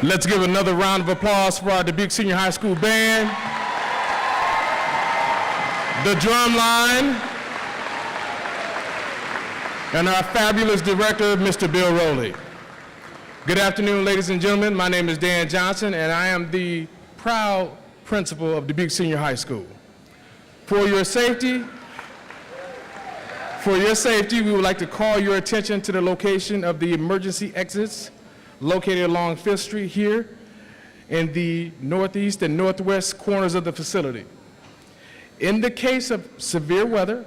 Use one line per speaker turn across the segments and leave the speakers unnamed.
Let's give another round of applause for our Dubuque Senior High School band, the drum line, and our fabulous director, Mr. Bill Rowley. Good afternoon, ladies and gentlemen. My name is Dan Johnson, and I am the proud principal of Dubuque Senior High School. For your safety, we would like to call your attention to the location of the emergency exits located along 5th Street here in the northeast and northwest corners of the facility. In the case of severe weather,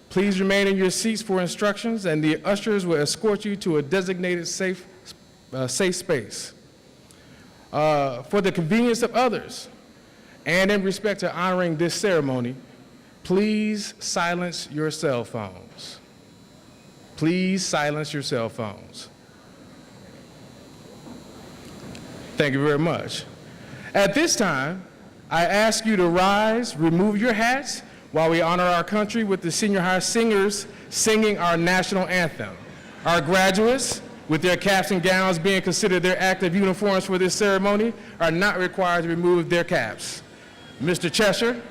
please remain in your seats for instructions, and the ushers will escort you to a designated safe space. For the convenience of others, and in respect to honoring this ceremony, please silence your cell phones. Please silence your cell phones. Thank you very much. At this time, I ask you to rise, remove your hats, while we honor our country with the senior high singers singing our national anthem. Our graduates, with their caps and gowns being considered their active uniforms for this ceremony, are not required to remove their caps. Mr. Cheshire.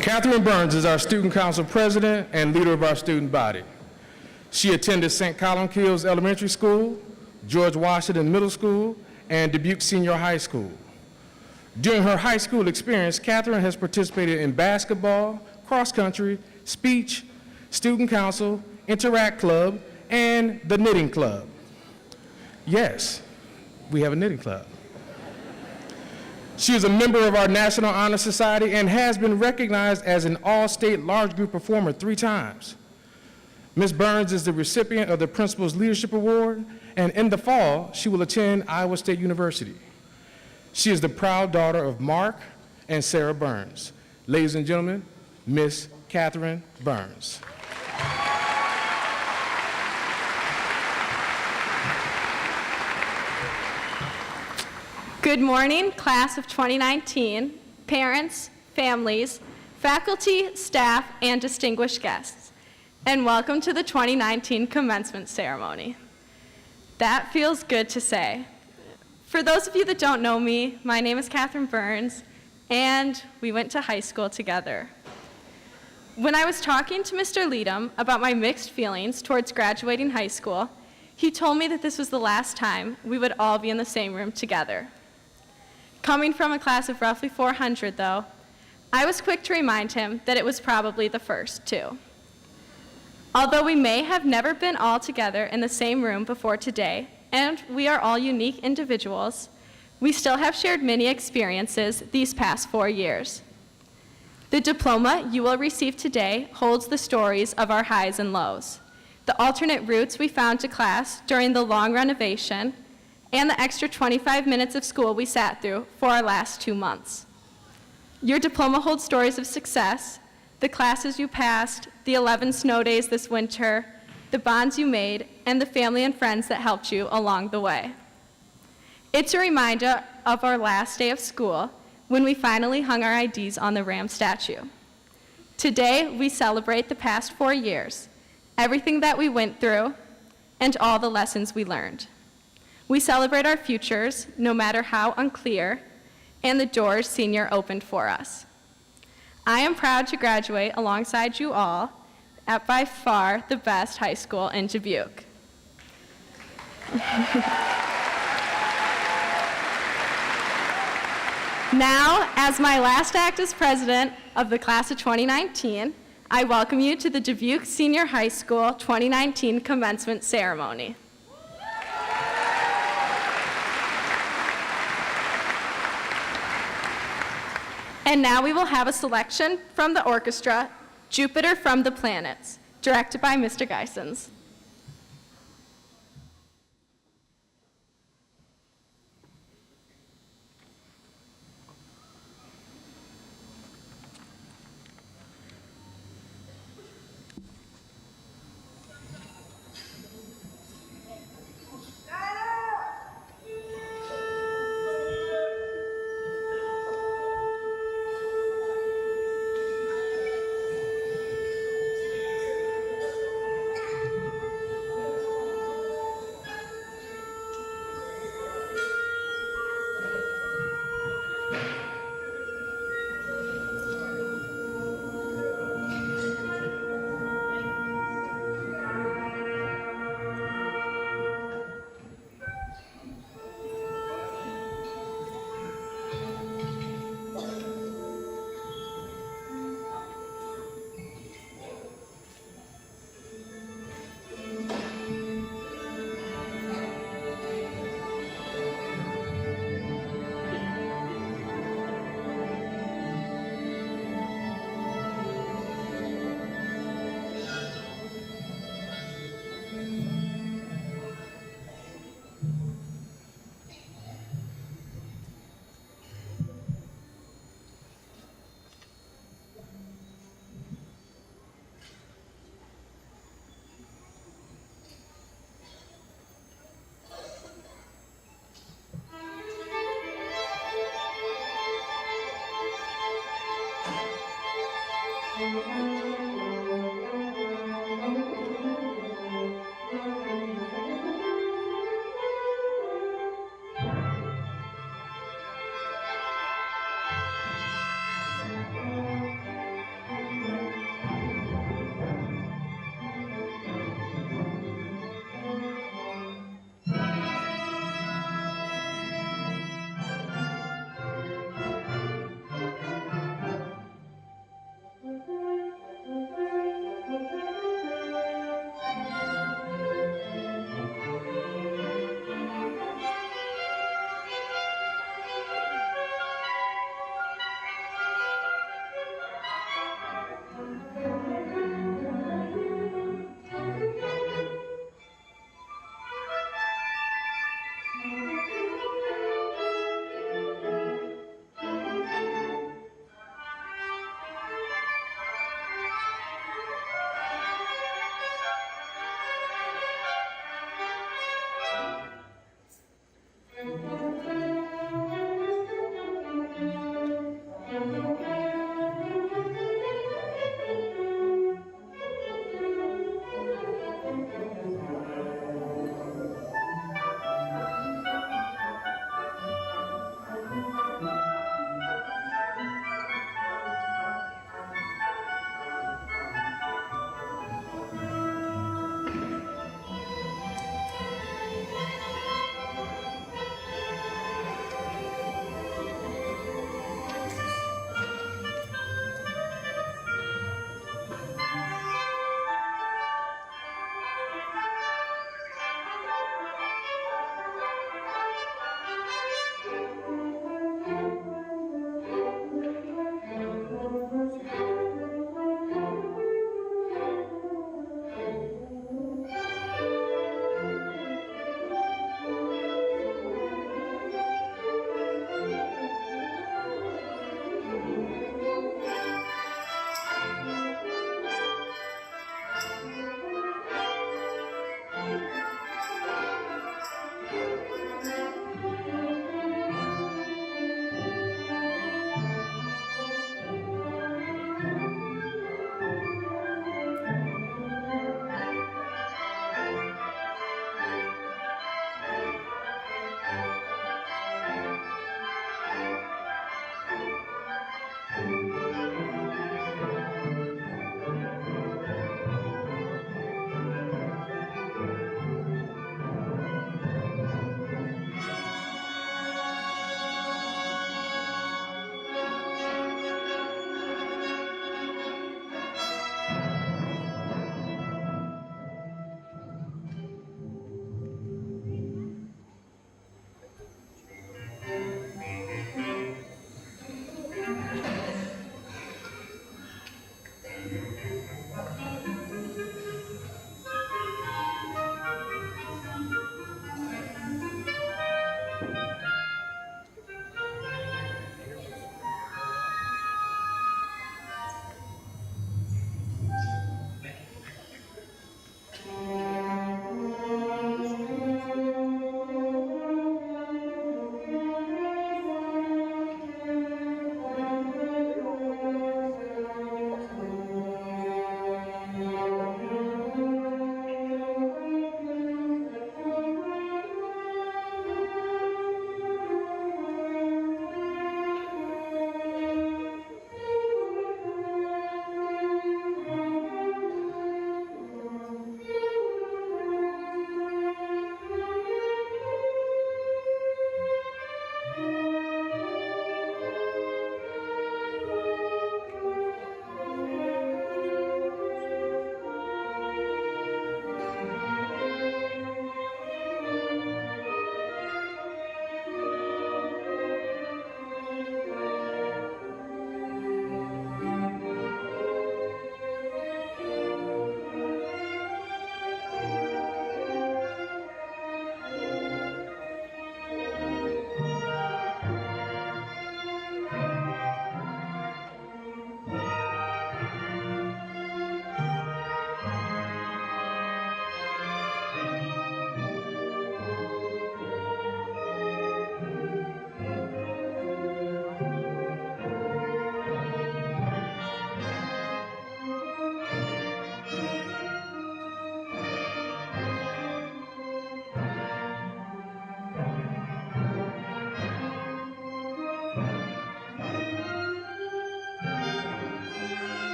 Catherine Burns is our Student Council President and leader of our student body. She attended St. Columbkille's Elementary School, George Washington Middle School, and Dubuque Senior High School. During her high school experience, Catherine has participated in basketball, cross country, speech, student council, Interact Club, and the Knitting Club. Yes, we have a knitting club. She is a member of our National Honor Society and has been recognized as an all-state large group performer 3 times. Ms. Burns is the recipient of the Principal's Leadership Award, and in the fall, she will attend Iowa State University. She is the proud daughter of Mark and Sarah Burns. Ladies and gentlemen, Ms. Catherine Burns.
Good morning, class of 2019, parents, families, faculty, staff, and distinguished guests, and welcome to the 2019 commencement ceremony. That feels good to say. For those of you that don't know me, my name is Catherine Burns, and we went to high school together. When I was talking to Mr. Leadham about my mixed feelings towards graduating high school, he told me that this was the last time we would all be in the same room together. Coming from a class of roughly 400, though, I was quick to remind him that it was probably the first, too. Although we may have never been all together in the same room before today, and we are all unique individuals, we still have shared many experiences these past 4 years. The diploma you will receive today holds the stories of our highs and lows, the alternate routes we found to class during the long renovation, and the extra 25 minutes of school we sat through for our last 2 months. Your diploma holds stories of success, the classes you passed, the 11 snow days this winter, the bonds you made, and the family and friends that helped you along the way. It's a reminder of our last day of school when we finally hung our IDs on the Ram statue. Today, we celebrate the past 4 years, everything that we went through, and all the lessons we learned. We celebrate our futures, no matter how unclear, and the doors Senior opened for us. I am proud to graduate alongside you all at by far the best high school in Dubuque. Now, as my last act as president of the class of 2019, I welcome you to the Dubuque Senior High School 2019 commencement ceremony. And now we will have a selection from the orchestra, Jupiter from the Planets, directed by Mr. Geisens.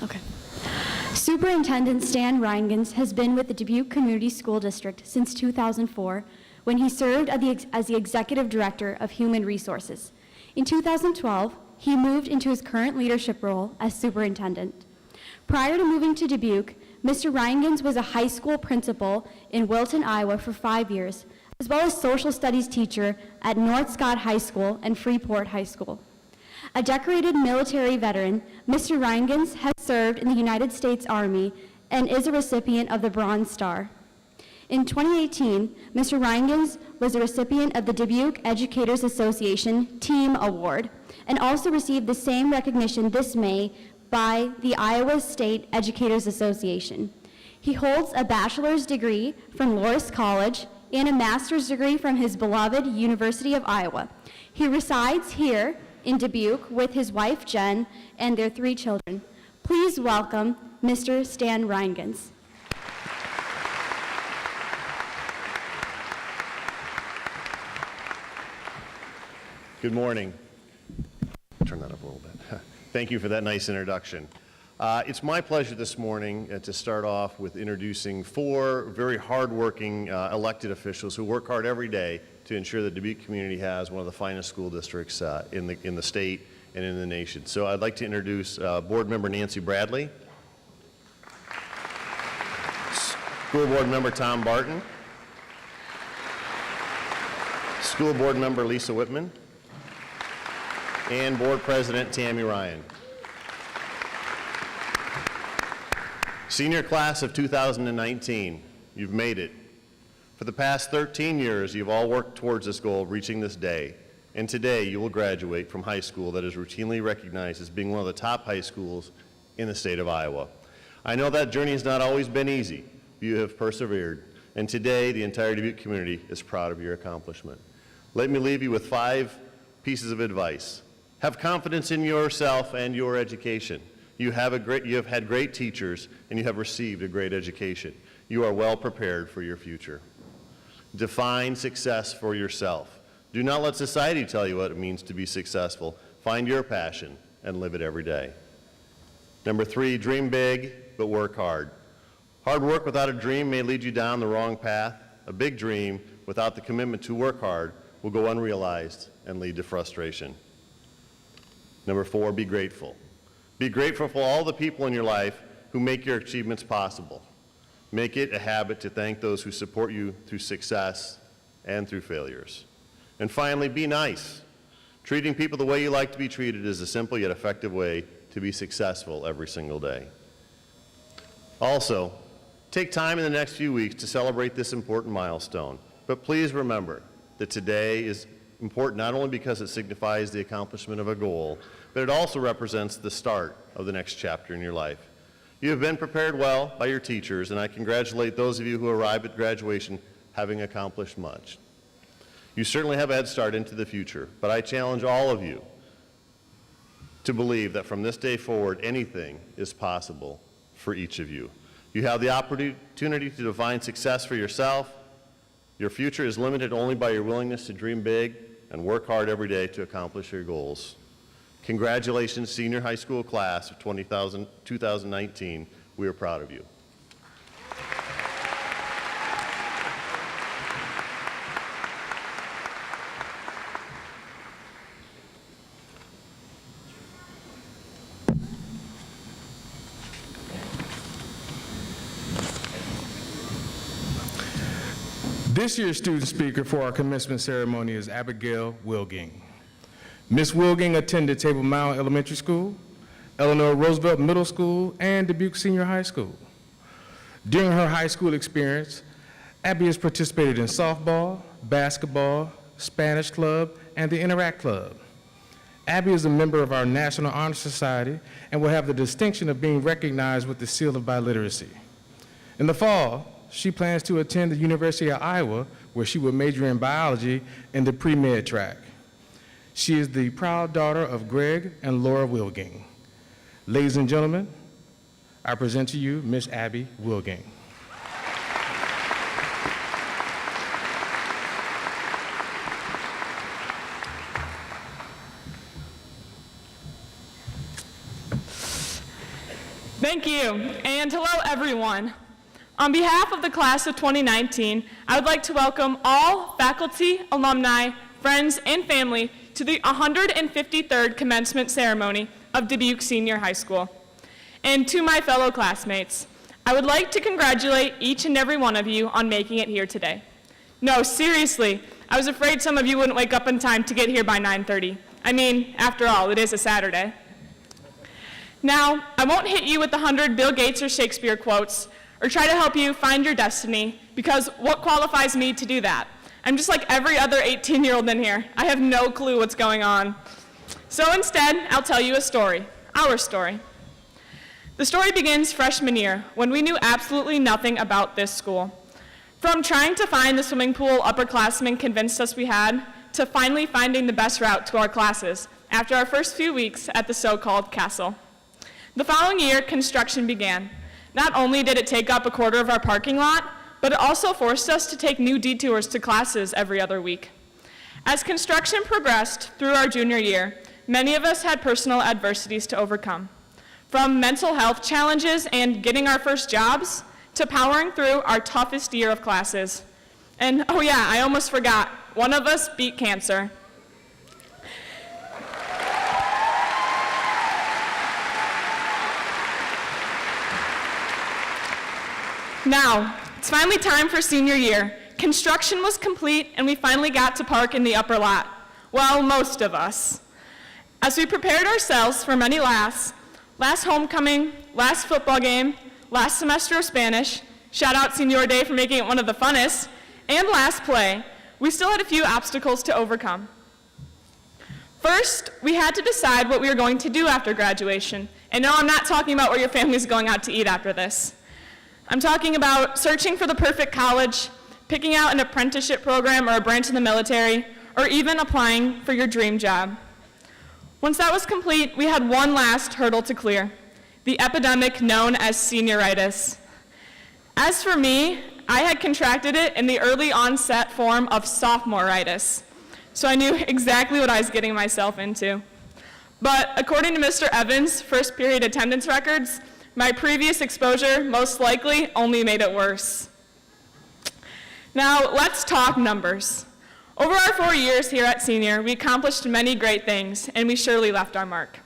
Okay. Superintendent Stan Reingans has been with the Dubuque Community School District since 2004, when he served as the Executive Director of Human Resources. In 2012, he moved into his current leadership role as superintendent. Prior to moving to Dubuque, Mr. Reingans was a high school principal in Wilton, Iowa for 5 years, as well as social studies teacher at North Scott High School and Freeport High School. A decorated military veteran, Mr. Reingans has served in the United States Army and is a recipient of the Bronze Star. In 2018, Mr. Reingans was a recipient of the Dubuque Educators Association Team Award and also received the same recognition this May by the Iowa State Educators Association. He holds a bachelor's degree from Loras College and a master's degree from his beloved University of Iowa. He resides here in Dubuque with his wife Jen and their 3 children. Please welcome Mr. Stan Reingans.
Good morning. Turn that up a little bit. Thank you for that nice introduction. It's my pleasure this morning to start off with introducing 4 very hardworking elected officials who work hard every day to ensure the Dubuque community has one of the finest school districts in the state and in the nation. So I'd like to introduce Board Member Nancy Bradley, School Board Member Tom Barton, School Board Member Lisa Whitman, and Board President Tammy Ryan. Senior class of 2019, you've made it. For the past 13 years, you've all worked towards this goal of reaching this day, and today you will graduate from high school that is routinely recognized as being one of the top high schools in the state of Iowa. I know that journey has not always been easy. You have persevered, and today the entire Dubuque community is proud of your accomplishment. Let me leave you with 5 pieces of advice. Have confidence in yourself and your education. You have had great teachers, and you have received a great education. You are well prepared for your future. Define success for yourself. Do not let society tell you what it means to be successful. Find your passion and live it every day. Number 3, dream big, but work hard. Hard work without a dream may lead you down the wrong path. A big dream without the commitment to work hard will go unrealized and lead to frustration. Number 4, be grateful. Be grateful for all the people in your life who make your achievements possible. Make it a habit to thank those who support you through success and through failures. And finally, be nice. Treating people the way you like to be treated is a simple yet effective way to be successful every single day. Also, take time in the next few weeks to celebrate this important milestone. But please remember that today is important not only because it signifies the accomplishment of a goal, but it also represents the start of the next chapter in your life. You have been prepared well by your teachers, and I congratulate those of you who arrived at graduation having accomplished much. You certainly have a head start into the future, but I challenge all of you to believe that from this day forward, anything is possible for each of you. You have the opportunity to define success for yourself. Your future is limited only by your willingness to dream big and work hard every day to accomplish your goals. Congratulations, senior high school class of 2019. We are proud of you.
This year's student speaker for our commencement ceremony is Abigail Wilging. Ms. Wilging attended Table Mound Elementary School, Eleanor Roosevelt Middle School, and Dubuque Senior High School. During her high school experience, Abby has participated in softball, basketball, Spanish Club, and the Interact Club. Abby is a member of our National Honor Society and will have the distinction of being recognized with the Seal of Biliteracy. In the fall, she plans to attend the University of Iowa, where she will major in biology in the pre-med track. She is the proud daughter of Greg and Laura Wilging. Ladies and gentlemen, I present to you Miss Abby Wilging.
Thank you, and hello everyone. On behalf of the class of 2019, I would like to welcome all faculty, alumni, friends, and family to the 153rd commencement ceremony of Dubuque Senior High School. And to my fellow classmates, I would like to congratulate each and every one of you on making it here today. No, seriously, I was afraid some of you wouldn't wake up in time to get here by 9:30. I mean, after all, it is a Saturday. Now, I won't hit you with 100 Bill Gates or Shakespeare quotes or try to help you find your destiny, because what qualifies me to do that? I'm just like every other 18-year-old in here. I have no clue what's going on. So instead, I'll tell you a story, our story. The story begins freshman year, when we knew absolutely nothing about this school. From trying to find the swimming pool upperclassmen convinced us we had, to finally finding the best route to our classes after our first few weeks at the so-called castle. The following year, construction began. Not only did it take up a quarter of our parking lot, but it also forced us to take new detours to classes every other week. As construction progressed through our junior year, many of us had personal adversities to overcome. From mental health challenges and getting our first jobs, to powering through our toughest year of classes. And oh yeah, I almost forgot, one of us beat cancer. Now, it's finally time for senior year. Construction was complete and we finally got to park in the upper lot. Well, most of us. As we prepared ourselves for many last homecoming, last football game, last semester of Spanish, shout out Senior Day for making it one of the funnest, and last play, we still had a few obstacles to overcome. First, we had to decide what we were going to do after graduation. And no, I'm not talking about where your family's going out to eat after this. I'm talking about searching for the perfect college, picking out an apprenticeship program or a branch in the military, or even applying for your dream job. Once that was complete, we had one last hurdle to clear, the epidemic known as senioritis. As for me, I had contracted it in the early onset form of sophomoritis, so I knew exactly what I was getting myself into. But according to Mr. Evans' first period attendance records, my previous exposure most likely only made it worse. Now, let's talk numbers. Over our 4 years here at Senior, we accomplished many great things, and we surely left our mark.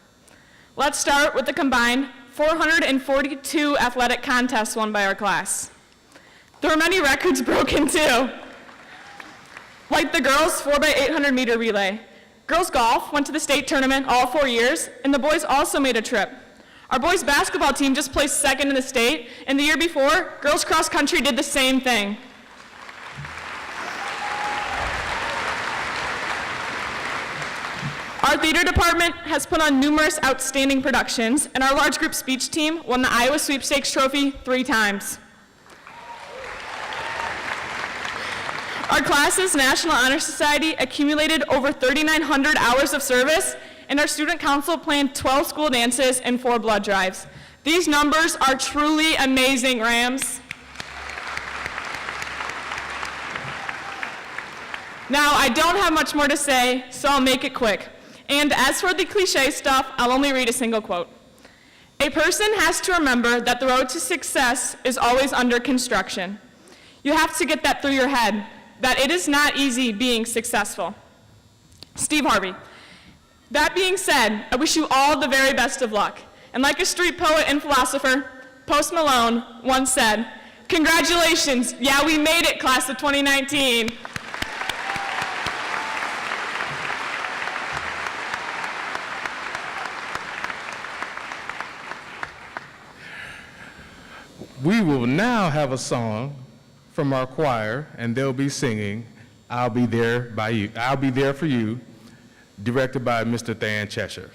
Let's start with the combined 442 athletic contests won by our class. There were many records broken too, like the girls' 4x800 meter relay. Girls golf went to the state tournament all 4 years, and the boys also made a trip. Our boys basketball team just placed second in the state, and the year before, girls cross country did the same thing. Our theater department has put on numerous outstanding productions, and our large group speech team won the Iowa Sweepstakes Trophy 3 times. Our class's National Honor Society accumulated over 3,900 hours of service, and our student council planned 12 school dances and 4 blood drives. These numbers are truly amazing, Rams. Now, I don't have much more to say, so I'll make it quick. And as for the cliche stuff, I'll only read a single quote. A person has to remember that the road to success is always under construction. You have to get that through your head, that it is not easy being successful. Steve Harvey. That being said, I wish you all the very best of luck. And like a street poet and philosopher, Post Malone once said, "Congratulations, yeah, we made it, class of 2019.
We will now have a song from our choir, and they'll be singing "I'll Be There by You." "I'll Be There for You," directed by Mr. Than Cheshire.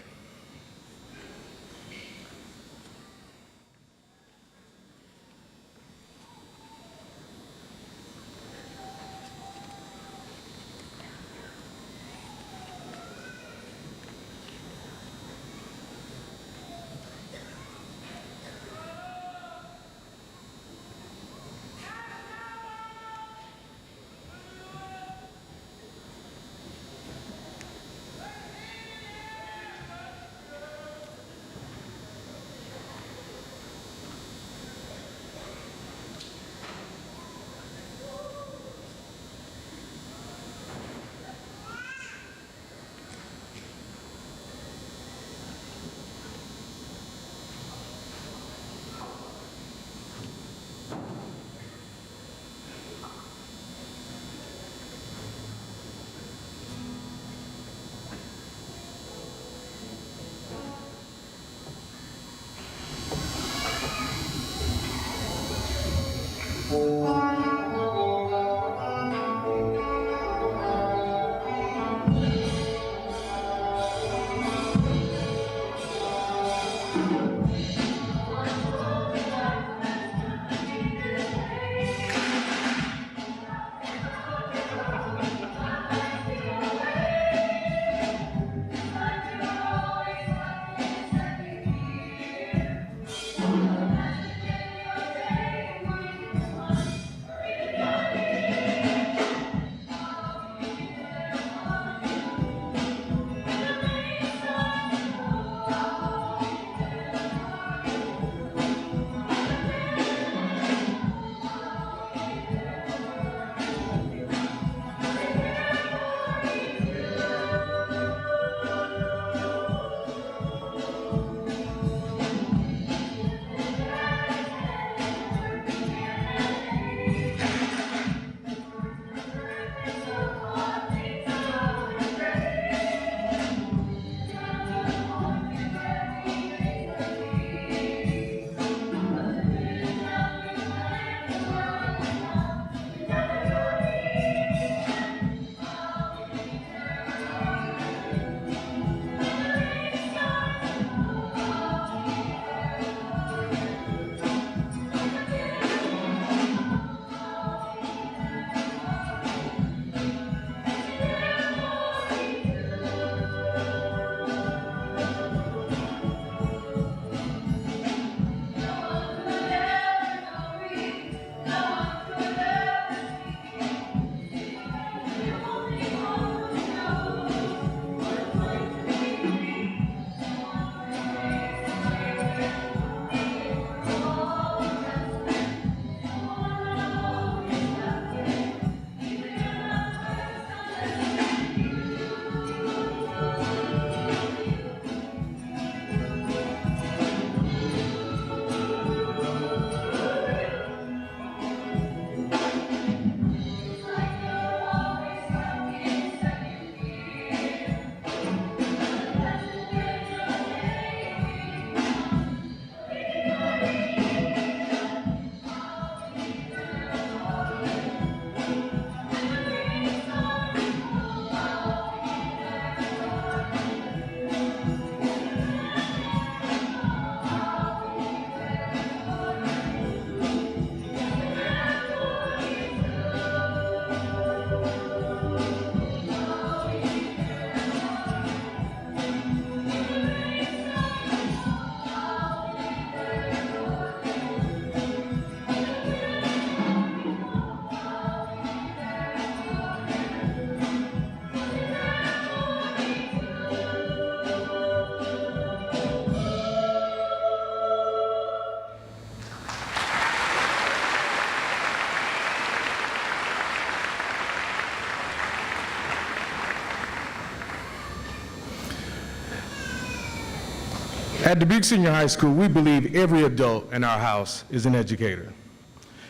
At Dubuque Senior High School, we believe every adult in our house is an educator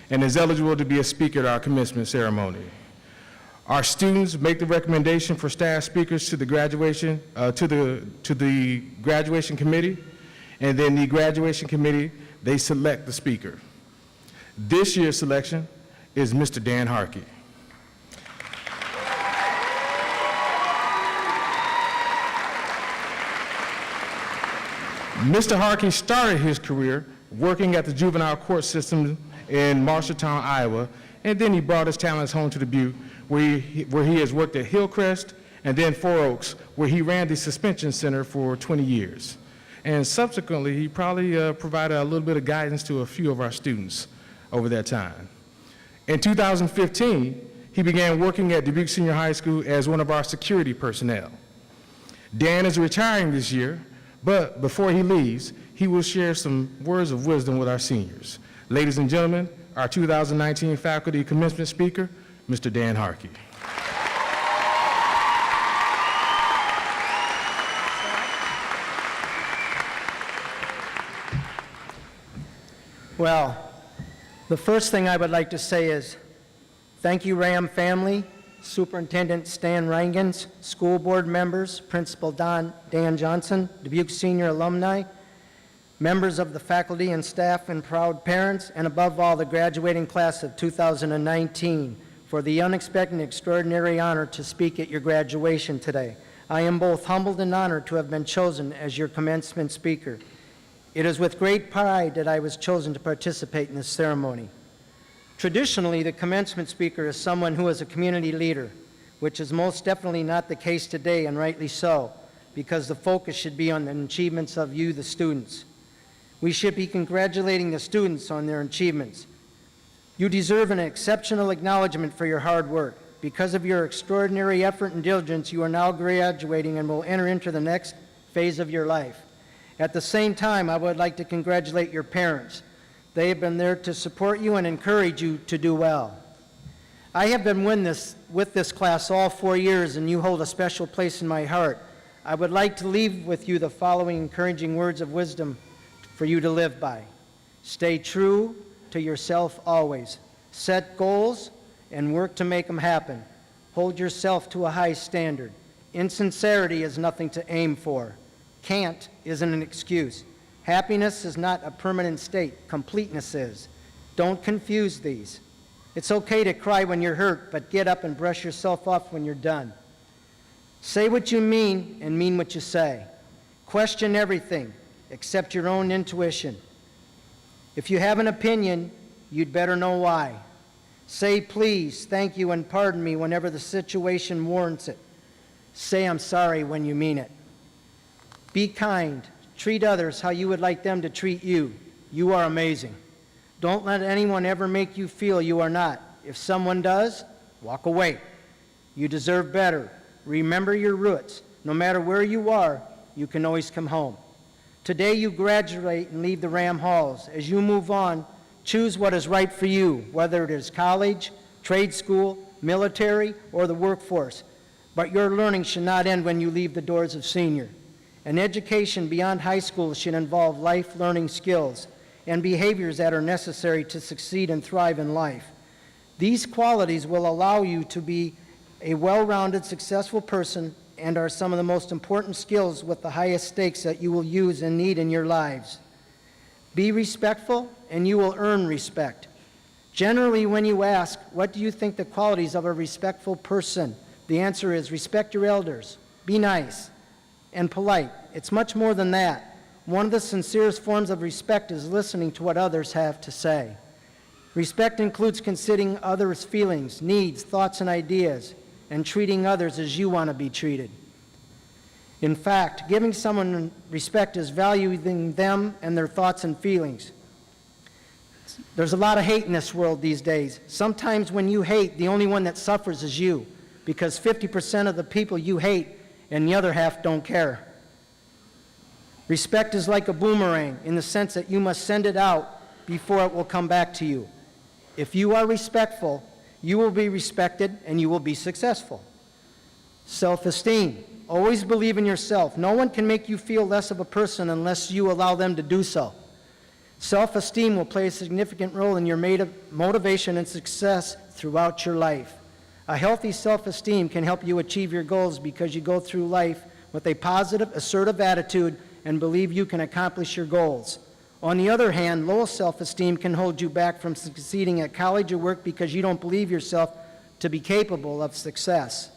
and is eligible to be a speaker at our commencement ceremony. Our students make the recommendation for staff speakers to the graduation committee, and then the graduation committee, they select the speaker. This year's selection is Mr. Dan Harkey. Mr. Harkey started his career working at the juvenile court system in Marshalltown, Iowa, and then he brought his talents home to Dubuque, where he has worked at Hillcrest and then Four Oaks, where he ran the suspension center for 20 years. And subsequently, he probably provided a little bit of guidance to a few of our students over that time. In 2015, he began working at Dubuque Senior High School as one of our security personnel. Dan is retiring this year, but before he leaves, he will share some words of wisdom with our seniors. Ladies and gentlemen, our 2019 faculty commencement speaker, Mr. Dan Harkey.
Well, the first thing I would like to say is thank you, Ram family, Superintendent Stan Rangens, school board members, Principal Dan Johnson, Dubuque Senior alumni, members of the faculty and staff and proud parents, and above all, the graduating class of 2019, for the unexpected and extraordinary honor to speak at your graduation today. I am both humbled and honored to have been chosen as your commencement speaker. It is with great pride that I was chosen to participate in this ceremony. Traditionally, the commencement speaker is someone who is a community leader, which is most definitely not the case today, and rightly so, because the focus should be on the achievements of you, the students. We should be congratulating the students on their achievements. You deserve an exceptional acknowledgement for your hard work. Because of your extraordinary effort and diligence, you are now graduating and will enter into the next phase of your life. At the same time, I would like to congratulate your parents. They have been there to support you and encourage you to do well. I have been with this class all 4 years, and you hold a special place in my heart. I would like to leave with you the following encouraging words of wisdom for you to live by. Stay true to yourself always. Set goals and work to make them happen. Hold yourself to a high standard. Insincerity is nothing to aim for. Can't isn't an excuse. Happiness is not a permanent state. Completeness is. Don't confuse these. It's okay to cry when you're hurt, but get up and brush yourself off when you're done. Say what you mean and mean what you say. Question everything except your own intuition. If you have an opinion, you'd better know why. Say please, thank you, and pardon me whenever the situation warrants it. Say I'm sorry when you mean it. Be kind. Treat others how you would like them to treat you. You are amazing. Don't let anyone ever make you feel you are not. If someone does, walk away. You deserve better. Remember your roots. No matter where you are, you can always come home. Today you graduate and leave the Ram halls. As you move on, choose what is right for you, whether it is college, trade school, military, or the workforce. But your learning should not end when you leave the doors of senior. An education beyond high school should involve life learning skills and behaviors that are necessary to succeed and thrive in life. These qualities will allow you to be a well-rounded, successful person and are some of the most important skills with the highest stakes that you will use and need in your lives. Be respectful, and you will earn respect. Generally, when you ask, what do you think the qualities of a respectful person? The answer is respect your elders, be nice, and polite. It's much more than that. One of the sincerest forms of respect is listening to what others have to say. Respect includes considering others' feelings, needs, thoughts, and ideas, and treating others as you want to be treated. In fact, giving someone respect is valuing them and their thoughts and feelings. There's a lot of hate in this world these days. Sometimes when you hate, the only one that suffers is you, because 50% of the people you hate and the other half don't care. Respect is like a boomerang in the sense that you must send it out before it will come back to you. If you are respectful, you will be respected and you will be successful. Self-esteem. Always believe in yourself. No one can make you feel less of a person unless you allow them to do so. Self-esteem will play a significant role in your motivation and success throughout your life. A healthy self-esteem can help you achieve your goals because you go through life with a positive, assertive attitude and believe you can accomplish your goals. On the other hand, low self-esteem can hold you back from succeeding at college or work because you don't believe yourself to be capable of success.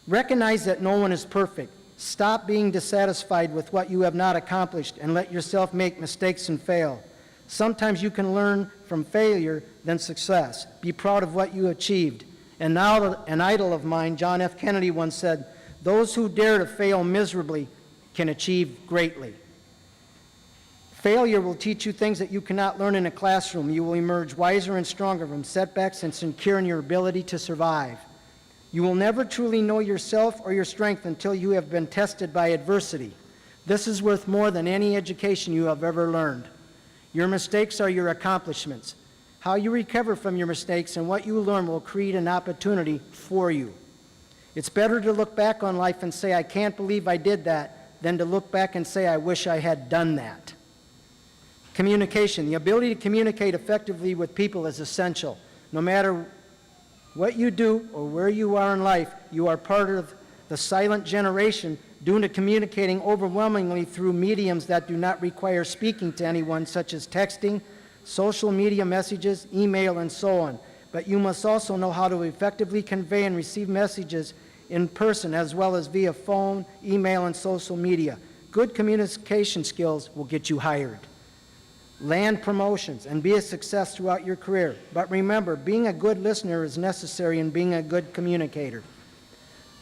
Recognize that no one is perfect. Stop being dissatisfied with what you have not accomplished and let yourself make mistakes and fail. Sometimes you can learn from failure than success. Be proud of what you achieved. And now, an idol of mine, John F. Kennedy, once said, "Those who dare to fail miserably can achieve greatly." Failure will teach you things that you cannot learn in a classroom. You will emerge wiser and stronger from setbacks and secure in your ability to survive. You will never truly know yourself or your strength until you have been tested by adversity. This is worth more than any education you have ever learned. Your mistakes are your accomplishments. How you recover from your mistakes and what you learn will create an opportunity for you. It's better to look back on life and say, "I can't believe I did that," than to look back and say, "I wish I had done that." Communication. The ability to communicate effectively with people is essential. No matter what you do or where you are in life, you are part of the silent generation due to communicating overwhelmingly through mediums that do not require speaking to anyone, such as texting, social media messages, email, and so on. But you must also know how to effectively convey and receive messages in person as well as via phone, email, and social media. Good communication skills will get you hired. Land promotions and be a success throughout your career. But remember, being a good listener is necessary in being a good communicator.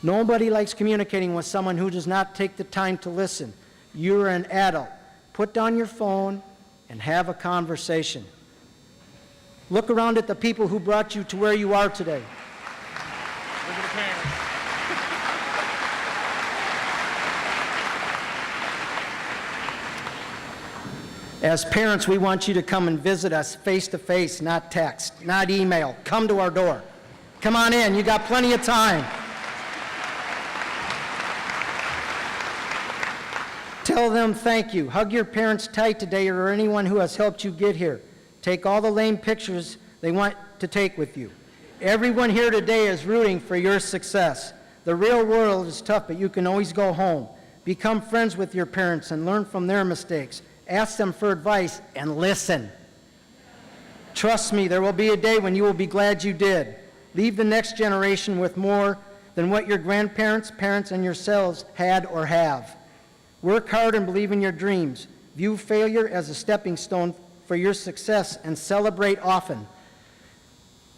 Nobody likes communicating with someone who does not take the time to listen. You're an adult. Put down your phone and have a conversation. Look around at the people who brought you to where you are today.
Look at the parents.
As parents, we want you to come and visit us face to face, not text, not email. Come to our door. Come on in, you got plenty of time. Tell them thank you. Hug your parents tight today or anyone who has helped you get here. Take all the lame pictures they want to take with you. Everyone here today is rooting for your success. The real world is tough, but you can always go home. Become friends with your parents and learn from their mistakes. Ask them for advice and listen. Trust me, there will be a day when you will be glad you did. Leave the next generation with more than what your grandparents, parents, and yourselves had or have. Work hard and believe in your dreams. View failure as a stepping stone for your success and celebrate often.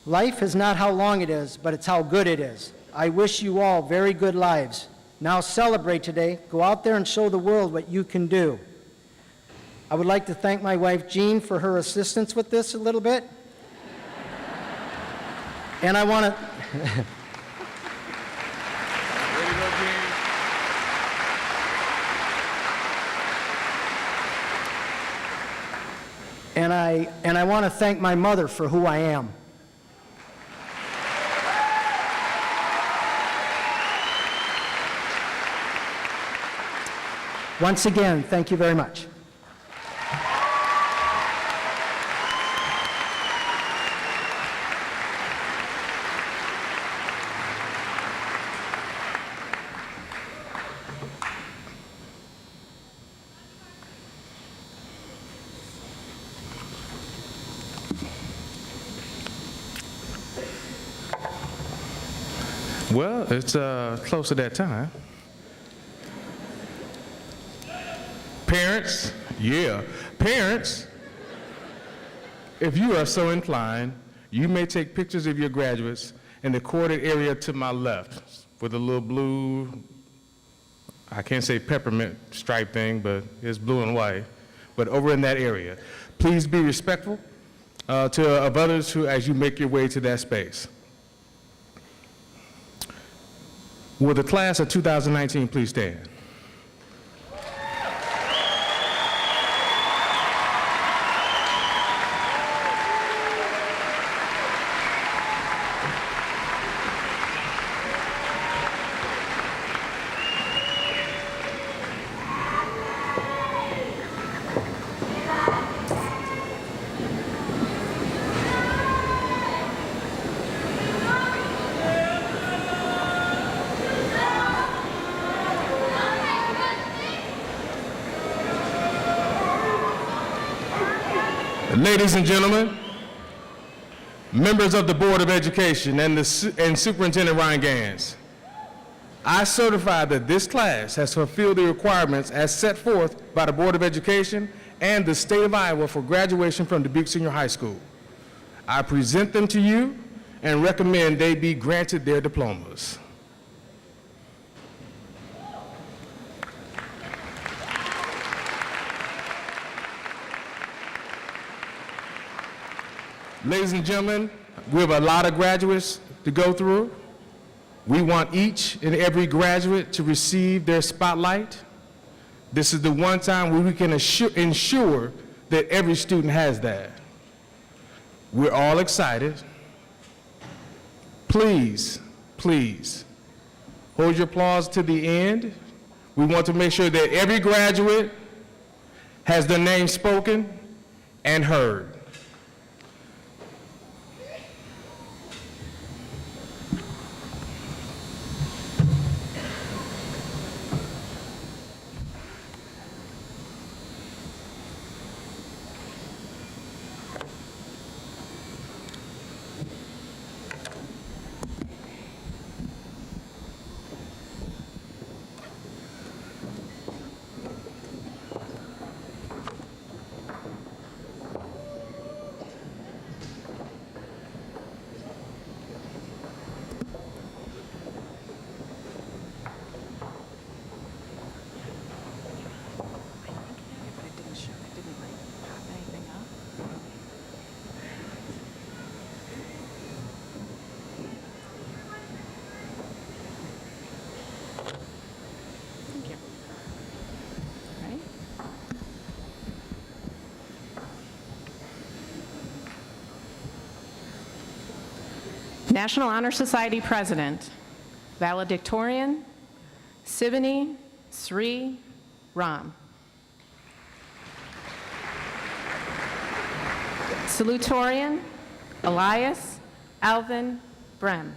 Life is not how long it is, but it's how good it is. I wish you all very good lives. Now celebrate today. Go out there and show the world what you can do. I would like to thank my wife, Jean, for her assistance with this a little bit. And I want to...
Way to go, Gene.
And I want to thank my mother for who I am. Once again, thank you very much.
Well, it's close to that time. Parents, parents, if you are so inclined, you may take pictures of your graduates in the corded area to my left with a little blue, I can't say peppermint stripe thing, but it's blue and white, but over in that area. Please be respectful of others who, as you make your way to that space. Will the class of 2019 please stand? Ladies and gentlemen, members of the Board of Education and Superintendent Ryan Gans, I certify that this class has fulfilled the requirements as set forth by the Board of Education and the state of Iowa for graduation from Dubuque Senior High School. I present them to you and recommend they be granted their diplomas. Ladies and gentlemen, we have a lot of graduates to go through. We want each and every graduate to receive their spotlight. This is the one time where we can ensure that every student has that. We're all excited. Please, please, hold your applause to the end. We want to make sure that every graduate has their name spoken and heard.
National Honor Society President, Valedictorian, Sivani Sri Ram. Salutatorian, Elias Alvin Brem.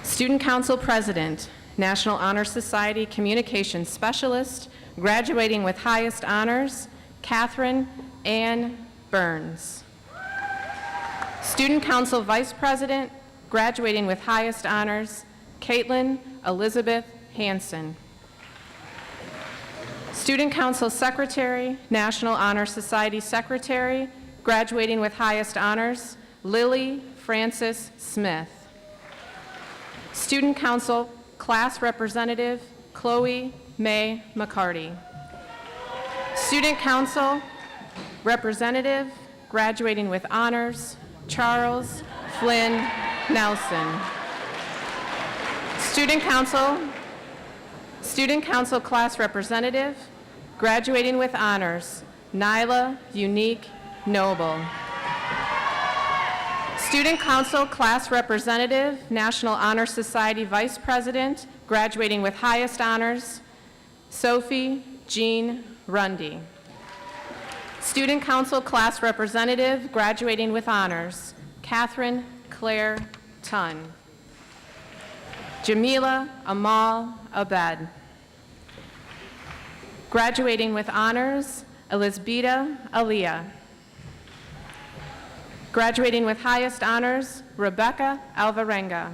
Student Council President, National Honor Society Communications Specialist, graduating with highest honors, Catherine Ann Burns. Student Council Vice President, graduating with highest honors, Caitlin Elizabeth Hansen. Student Council Secretary, National Honor Society Secretary, graduating with highest honors, Lily Frances Smith. Student Council Class Representative, Chloe May McCarty. Student Council Representative, graduating with honors, Charles Flynn Nelson. Student Council Class Representative, graduating with honors, Nyla Unique Noble. Student Council Class Representative, National Honor Society Vice President, graduating with highest honors, Sophie Jean Rundy. Student Council Class Representative, graduating with honors, Catherine Claire Tunn. Jamila Amal Abed. Graduating with honors, Elizabeta Aliyah. Graduating with highest honors, Rebecca Alvarenga.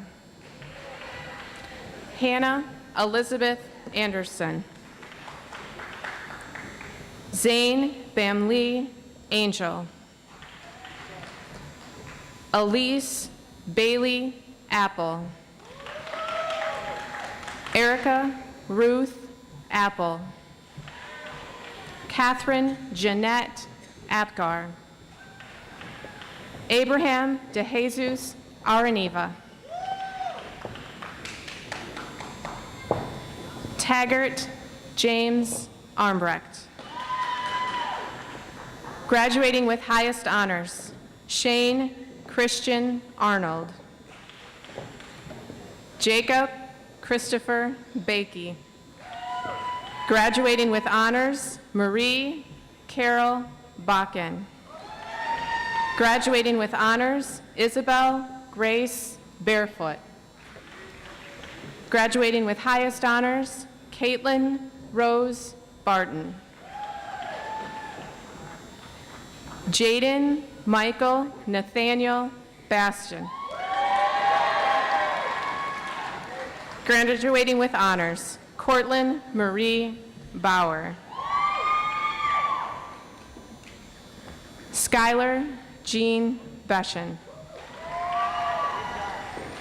Hannah Elizabeth Anderson. Zane Bamlee Angel. Elise Bailey Apple. Erica Ruth Apple. Catherine Jeanette Apgar. Abraham De Jesus Araniva. Taggart James Armbrecht. Graduating with highest honors, Shane Christian Arnold. Jacob Christopher Bakey. Graduating with honors, Marie Carol Bakken. Graduating with honors, Isabel Grace Barefoot. Graduating with highest honors, Caitlin Rose Barton. Jaden Michael Nathaniel Bastion. Graduating with honors, Cortland Marie Bauer. Skylar Jean Beshen.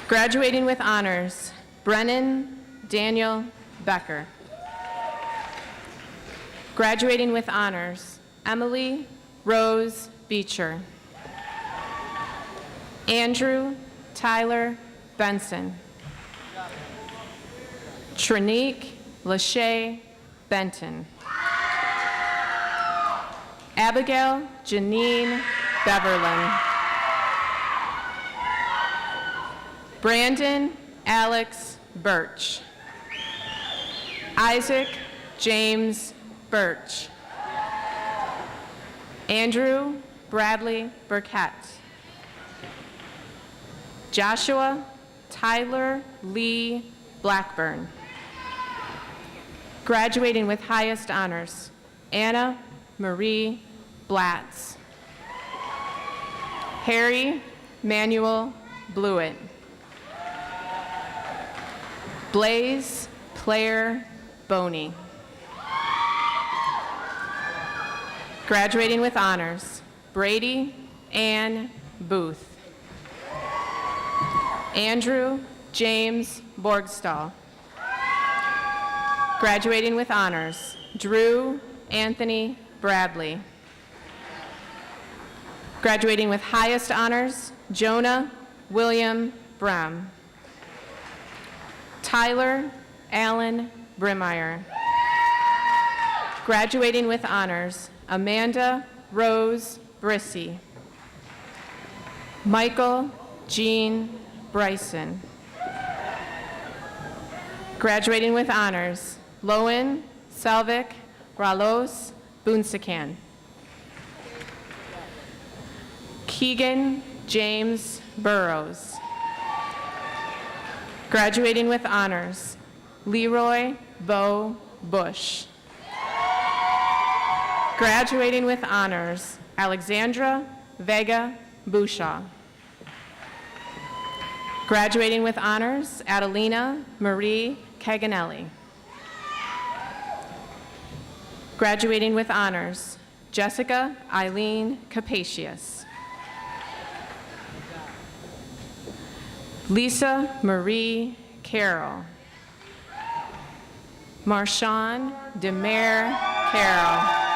Graduating with honors, Brennan Daniel Becker. Graduating with honors, Emily Rose Beecher. Andrew Tyler Benson. Trinique Lachey Benton. Abigail Janine Beverlin. Brandon Alex Birch. Isaac James Birch. Andrew Bradley Burkett. Joshua Tyler Lee Blackburn. Graduating with highest honors, Anna Marie Blatz. Harry Manuel Blewett. Blaze Claire Boney. Graduating with honors, Brady Ann Booth. Andrew James Borgstall. Graduating with honors, Drew Anthony Bradley. Graduating with highest honors, Jonah William Brem. Tyler Allen Brimmeyer. Graduating with honors, Amanda Rose Brissy. Michael Jean Bryson. Graduating with honors, Loan Salvik Ralos Bunsakan. Keegan James Burrows. Graduating with honors, Leroy Bo Bush. Graduating with honors, Alexandra Vega Bushaw. Graduating with honors, Adelina Marie Caganelli. Graduating with honors, Jessica Eileen Capacious. Lisa Marie Carroll. Marshawn Demare Carroll.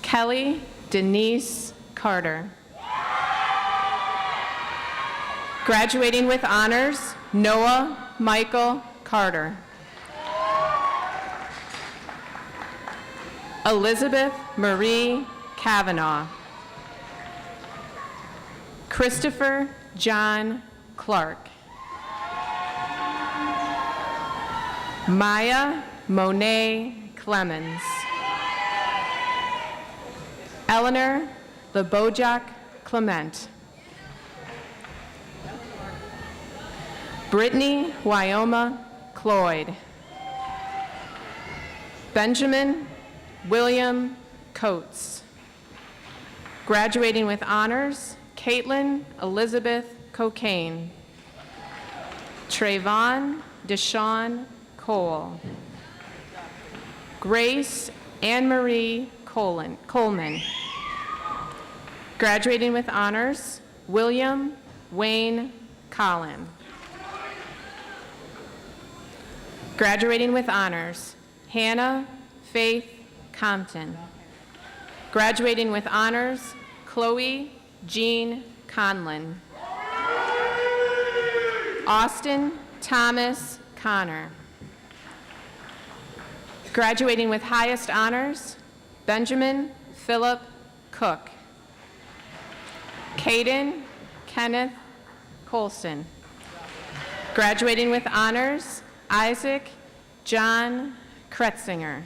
Kelly Denise Carter. Graduating with honors, Noah Michael Carter. Elizabeth Marie Kavanaugh. Christopher John Clark. Maya Monet Clemens. Eleanor LeBojak Clement. Brittany Wyoma Cloyd. Benjamin William Coates. Graduating with honors, Caitlin Elizabeth Cocaine. Trayvon Deshawn Cole. Grace Anne Marie Coleman. Graduating with honors, William Wayne Collin. Graduating with honors, Hannah Faith Compton. Graduating with honors, Chloe Jean Conlon. Austin Thomas Connor. Graduating with highest honors, Benjamin Philip Cook. Caden Kenneth Colson. Graduating with honors, Isaac John Kretzinger.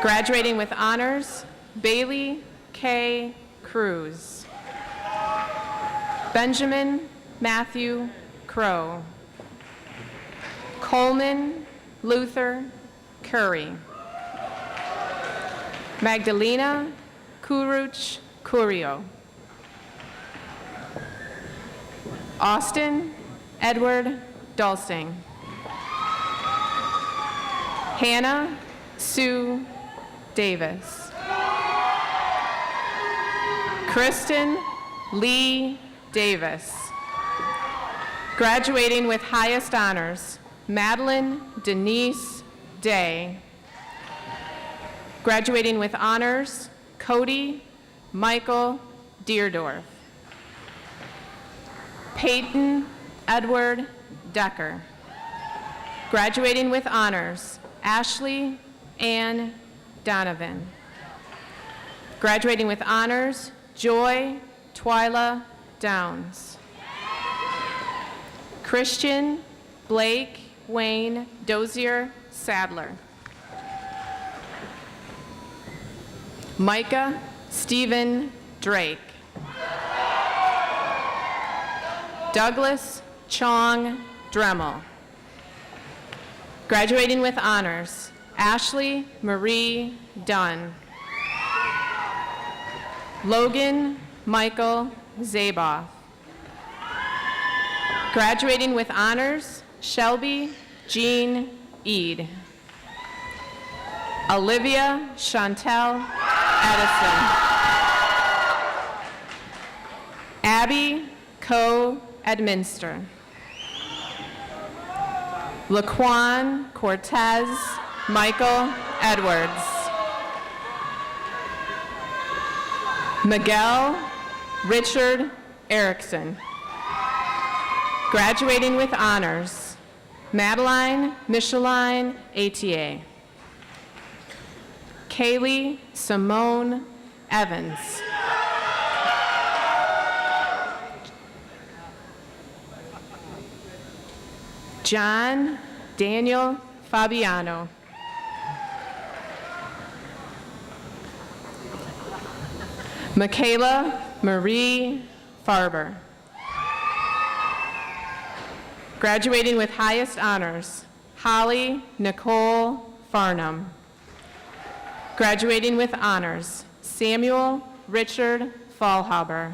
Graduating with honors, Bailey K. Cruz. Benjamin Matthew Crow. Coleman Luther Curry. Magdalena Kuruch Curio. Austin Edward Dulsing. Hannah Sue Davis. Kristen Lee Davis. Graduating with highest honors, Madeline Denise Day. Graduating with honors, Cody Michael Deerdorf. Peyton Edward Decker. Graduating with honors, Ashley Ann Donovan. Graduating with honors, Joy Twyla Downs. Christian Blake Wayne Dozier Sadler. Micah Stephen Drake. Douglas Chong Dremel. Graduating with honors, Ashley Marie Dunn. Logan Michael Zaboff. Graduating with honors, Shelby Jean Eade. Olivia Chantel Edison. Abby Coe Edminster. Laquan Cortez Michael Edwards. Miguel Richard Erickson. Graduating with honors, Madeline Micheline ATA. Kaylee Simone Evans. John Daniel Fabiano. Michaela Marie Farber. Graduating with highest honors, Holly Nicole Farnham. Graduating with honors, Samuel Richard Fallhaber.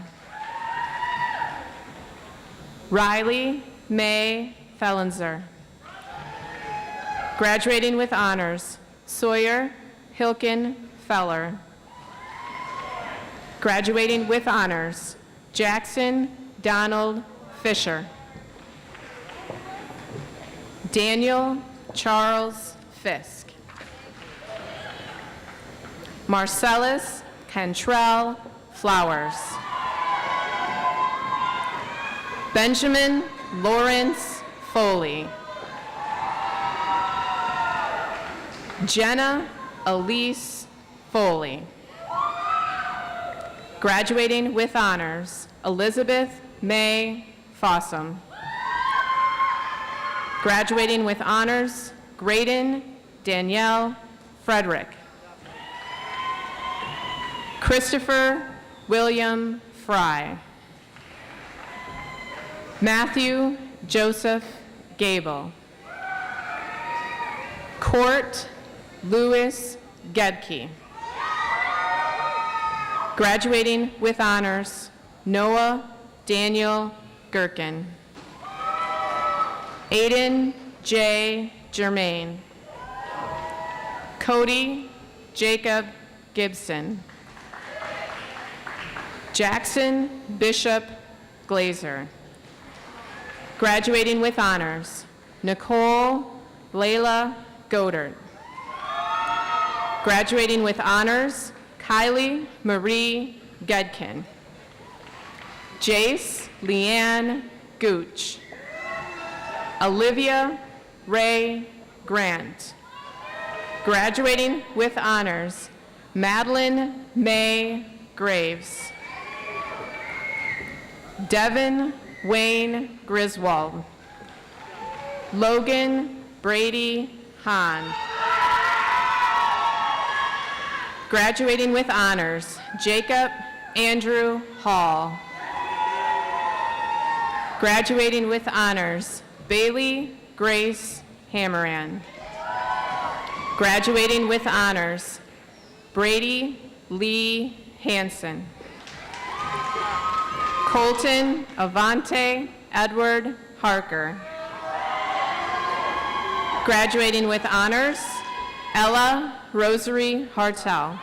Riley May Fellenzer. Graduating with honors, Sawyer Hilken Feller. Graduating with honors, Jackson Donald Fisher. Daniel Charles Fisk. Marcellus Cantrell Flowers. Benjamin Lawrence Foley. Jenna Elise Foley. Graduating with honors, Elizabeth May Fossum. Graduating with honors, Graydon Danielle Frederick. Christopher William Fry. Matthew Joseph Gable. Court Louis Gedke. Graduating with honors, Noah Daniel Gherkin. Aiden J. Germain. Cody Jacob Gibson. Jackson Bishop Glazer. Graduating with honors, Nicole Layla Godert. Graduating with honors, Kylie Marie Gedkin. Jace Leanne Gooch. Olivia Ray Grant. Graduating with honors, Madeline May Graves. Devin Wayne Griswold. Logan Brady Hahn. Graduating with honors, Jacob Andrew Hall. Graduating with honors, Bailey Grace Hammeran. Graduating with honors, Brady Lee Hansen. Colton Avante Edward Harker. Graduating with honors, Ella Rosary Hartel.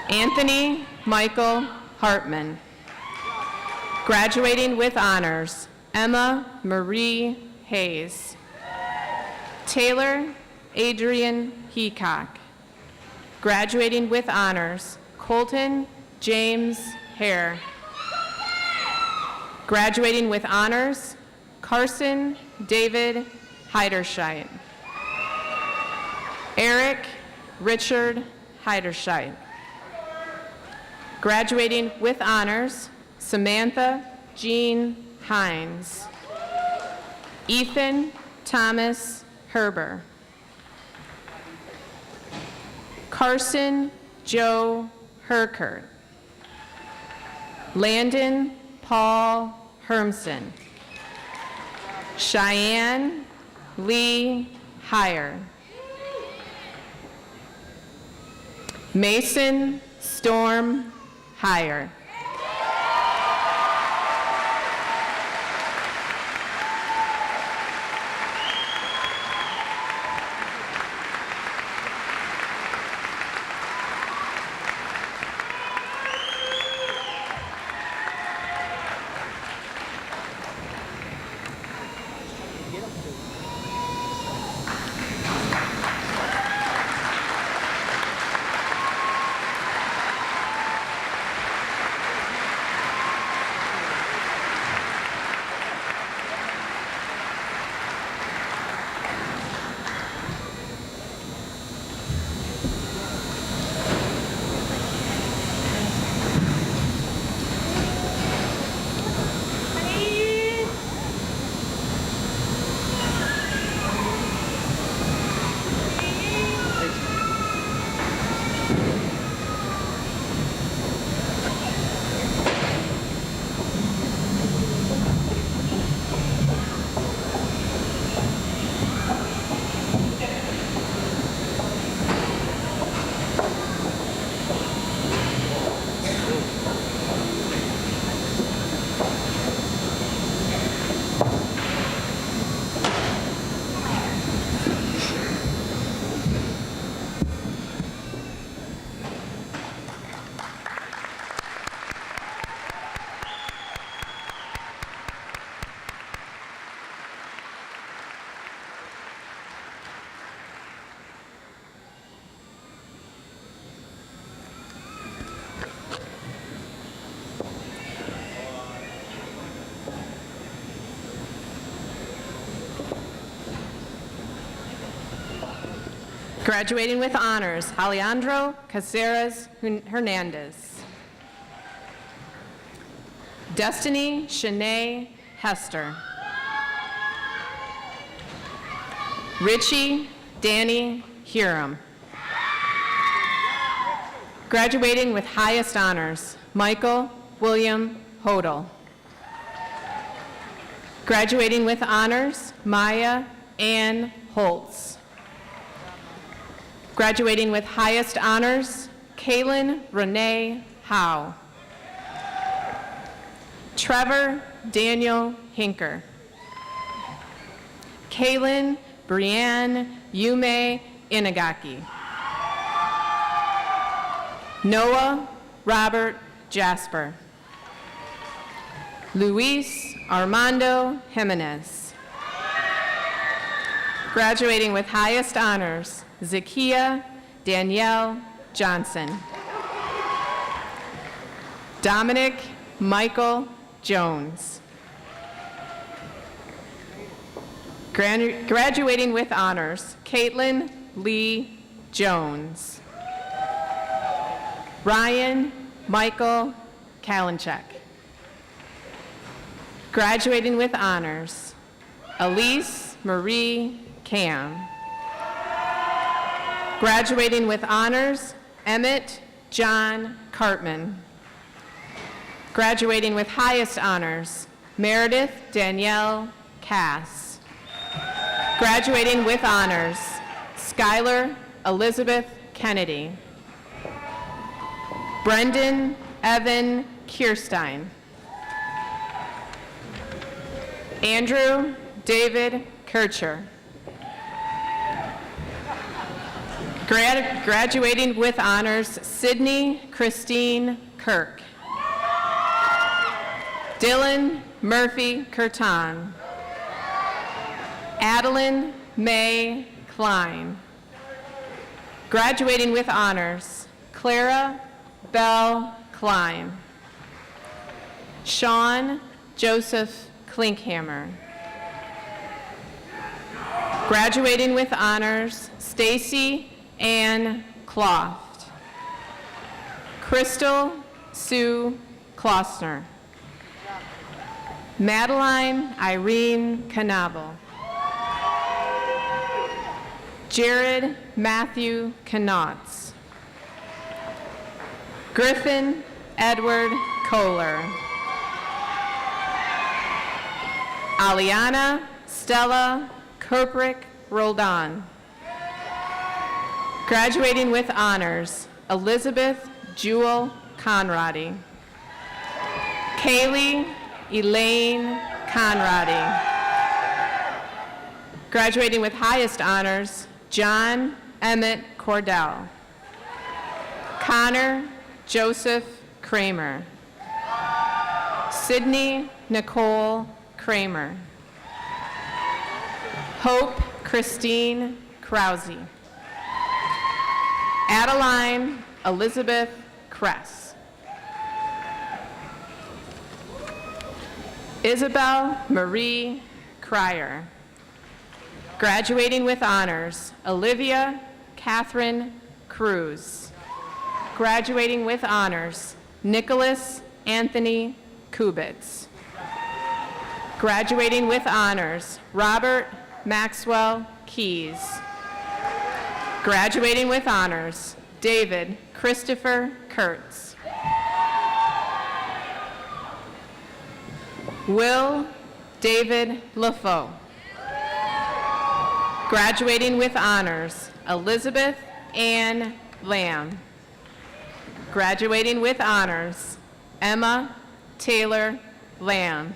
Anthony Michael Hartman. Graduating with honors, Emma Marie Hayes. Taylor Adrian Heacock. Graduating with honors, Colton James Hare. Graduating with honors, Carson David Heiderscheit. Eric Richard Heiderscheit. Graduating with honors, Samantha Jean Hines. Ethan Thomas Herber. Carson Joe Herkert. Landon Paul Hermson. Cheyenne Lee Heyer. Mason Storm Heyer. Graduating with honors, Alejandro Caceres Hernandez. Destiny Shanae Hester. Richie Danny Hiram. Graduating with highest honors, Michael William Hodel. Graduating with honors, Maya Ann Holtz. Graduating with highest honors, Kaylin Renee Howe. Trevor Daniel Hinker. Kaylin Brianne Yume Inagaki. Noah Robert Jasper. Luis Armando Jimenez. Graduating with highest honors, Zakia Danielle Johnson. Dominic Michael Jones. Graduating with honors, Caitlin Lee Jones. Ryan Michael Kalinchek. Graduating with honors, Elise Marie Cam. Graduating with honors, Emmett John Cartman. Graduating with highest honors, Meredith Danielle Cass. Graduating with honors, Skylar Elizabeth Kennedy. Brendan Evan Kierstein. Andrew David Kircher. Graduating with honors, Sydney Christine Kirk. Dylan Murphy Curtan. Adeline May Klein. Graduating with honors, Clara Bell Klein. Sean Joseph Klinkhammer. Graduating with honors, Stacy Ann Cloft. Crystal Sue Klossner. Madeline Irene Knabel. Jared Matthew Knotts. Griffin Edward Kohler. Aliana Stella Kerprick Roldan. Graduating with honors, Elizabeth Jewel Conradi. Kaylee Elaine Conradi. Graduating with highest honors, John Emmett Cordell. Connor Joseph Kramer. Sydney Nicole Kramer. Hope Christine Krause. Adeline Elizabeth Kress. Isabel Marie Cryer. Graduating with honors, Olivia Catherine Cruz. Graduating with honors, Nicholas Anthony Kubitz. Graduating with honors, Robert Maxwell Keys. Graduating with honors, David Christopher Kurtz. Will David LaFaux. Graduating with honors, Elizabeth Ann Lamb. Graduating with honors, Emma Taylor Lamb.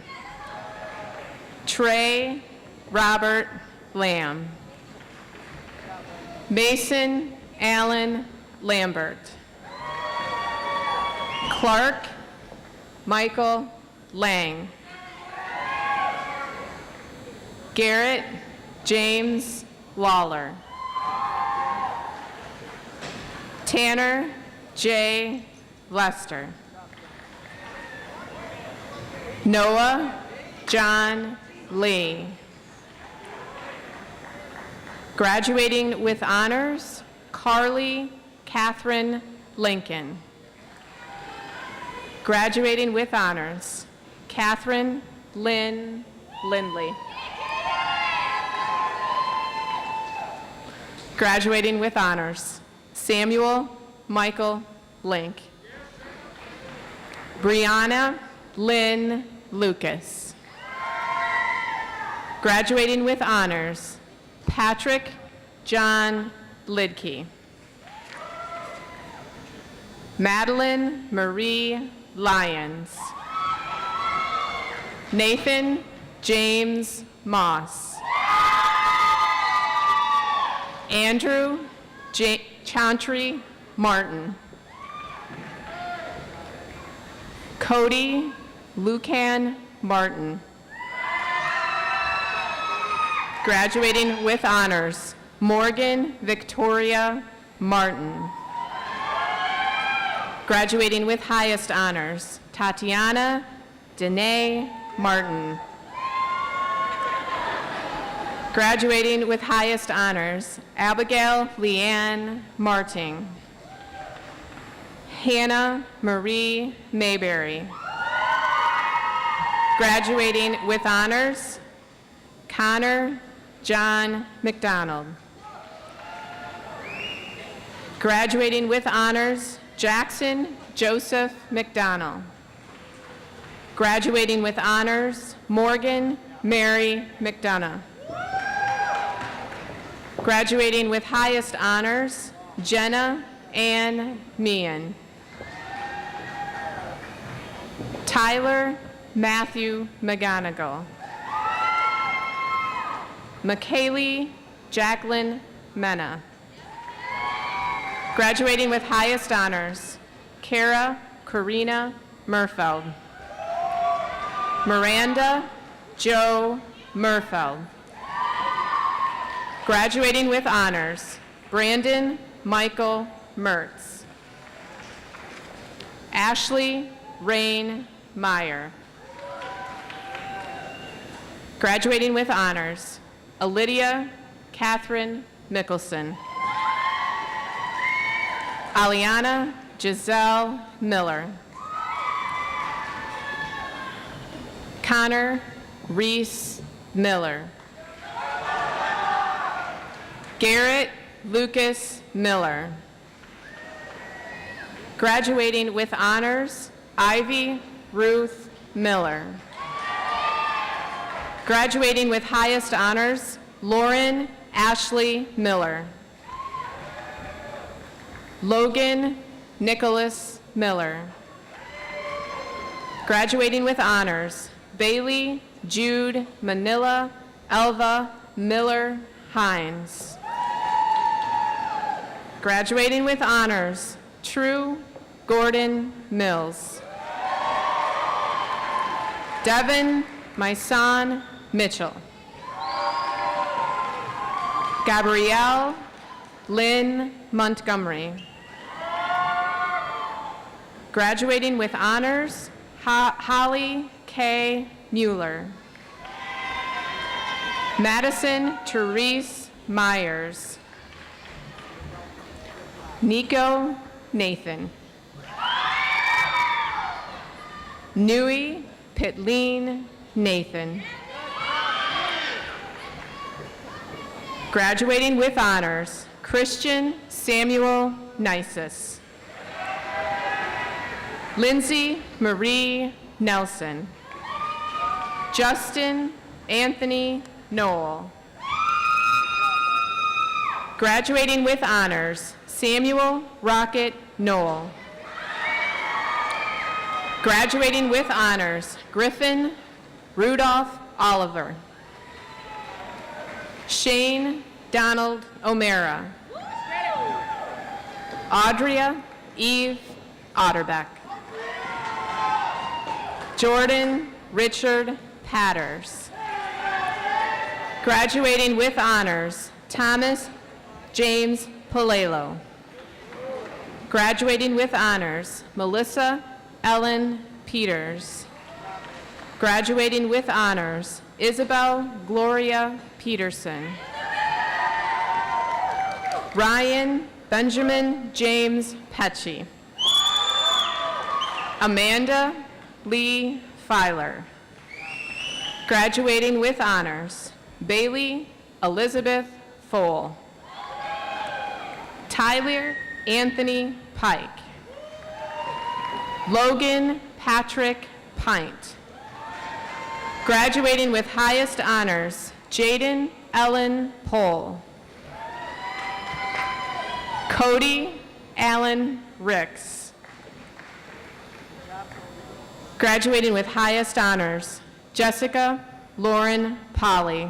Trey Robert Lamb. Mason Allen Lambert. Clark Michael Lang. Garrett James Lawler. Tanner J. Lester. Noah John Lee. Graduating with honors, Carly Catherine Lincoln. Graduating with honors, Catherine Lynn Lindley. Graduating with honors, Samuel Michael Link. Brianna Lynn Lucas. Graduating with honors, Patrick John Lidke. Madeline Marie Lyons. Nathan James Moss. Andrew Chantry Martin. Cody Lucan Martin. Graduating with honors, Morgan Victoria Martin. Graduating with highest honors, Tatiana Danae Martin. Graduating with highest honors, Abigail Leanne Marting. Hannah Marie Mayberry. Graduating with honors, Connor John McDonald. Graduating with honors, Jackson Joseph McDonald. Graduating with honors, Morgan Mary McDonough. Graduating with highest honors, Jenna Ann Meehan. Tyler Matthew McGonigal. McKaylee Jacqueline Mena. Graduating with highest honors, Kara Karina Murfeld. Miranda Joe Murfeld. Graduating with honors, Brandon Michael Mertz. Ashley Rain Meyer. Graduating with honors, Lydia Catherine Mickelson. Aliana Giselle Miller. Connor Reese Miller. Garrett Lucas Miller. Graduating with honors, Ivy Ruth Miller. Graduating with highest honors, Lauren Ashley Miller. Logan Nicholas Miller. Graduating with honors, Bailey Jude Manila Elva Miller Hines. Graduating with honors, True Gordon Mills. Devin Myson Mitchell. Gabrielle Lynn Montgomery. Graduating with honors, Holly K. Mueller. Madison Therese Myers. Nico Nathan. Nui Pitleen Nathan. Graduating with honors, Christian Samuel Nisus. Lindsay Marie Nelson. Justin Anthony Noel. Graduating with honors, Samuel Rocket Noel. Graduating with honors, Griffin Rudolph Oliver. Shane Donald O'Mara. Audria Eve Otterbeck. Jordan Richard Patters. Graduating with honors, Thomas James Palelo. Graduating with honors, Melissa Ellen Peters. Graduating with honors, Isabel Gloria Peterson. Ryan Benjamin James Pecci. Amanda Lee Filer. Graduating with honors, Bailey Elizabeth Foal. Tyler Anthony Pike. Logan Patrick Pint. Graduating with highest honors, Jaden Ellen Pohl. Cody Allen Ricks. Graduating with highest honors, Jessica Lauren Polly.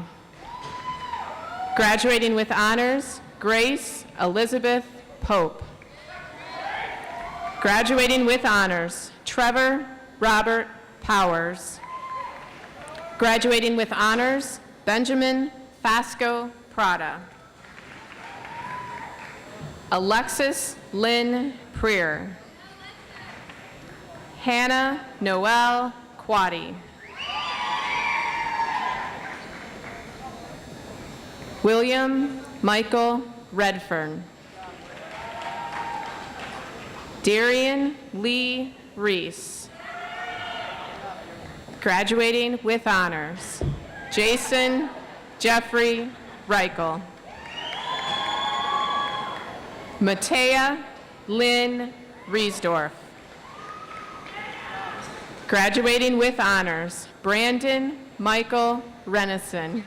Graduating with honors, Grace Elizabeth Pope. Graduating with honors, Trevor Robert Powers. Graduating with honors, Benjamin Fasco Prada. Alexis Lynn Preer. Hannah Noel Quaddy. William Michael Redfern. Darian Lee Reese. Graduating with honors, Jason Jeffrey Reichel. Matea Lynn Riesdorf. Graduating with honors, Brandon Michael Renison.